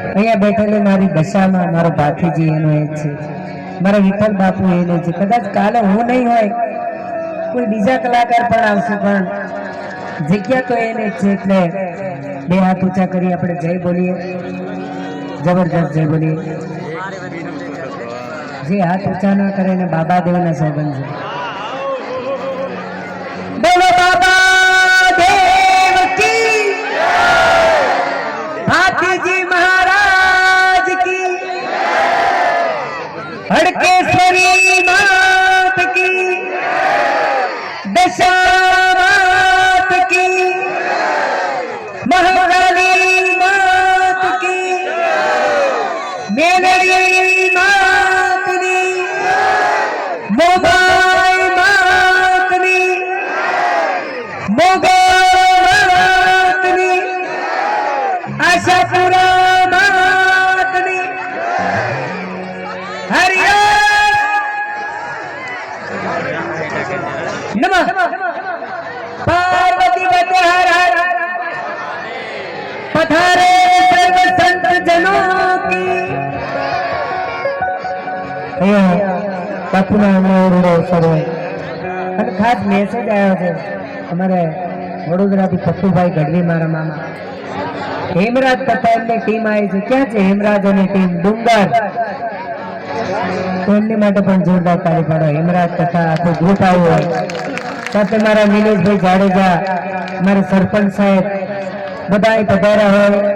અહીંયા બેઠેલી મારી દશામાં મારો ભાથીજી એનો એક છે, મારા વિઠ્ઠલ બાપુ એનો છે. કદાચ કાલે હું નહીં હોય કોઈ બીજા કલાકાર પણ આવશે, પણ જગ્યા તો એને જ છે. એટલે બે હાથ ઊંચા કરી આપણે જય બોલીએ, જબરજસ્ત જય બોલીએ. જે હાથ ઊંચા ના કરે એને બાબા દેવના સોગંદ છે. બોલો બાબા દેવ કી, ભાતીજી મહારાજ કી, હડકેશ્વરી માત કી, દશા માત કી, મહાકાલી માત કી, મેલડી માતની, મોબાઈ માતની, મોગલ માતની, આશાપુરા માતની, હરિયમ નમઃ પાર્વતી પતે હર હર પધારે સર્વ સંત જનો કી. બાપુના અવસર હોય અને ખાસ મેસેજ આવ્યો છે અમારે વડોદરાથી પપ્પુભાઈ ગઢવી, મારા મામા હેમરાજ પટેલની ટીમ આવી છે. ક્યાં છે હેમરાજ અને ટીમ? ડુંગર. તો એમની માટે પણ જોરદાર તાળી પાડો. હેમરાજ તથા આખું ગ્રુપ આવ્યું હોય, સાથે મારા નિલેશભાઈ જાડેજા, મારા સરપંચ સાહેબ બધા પધાર્યા હોય.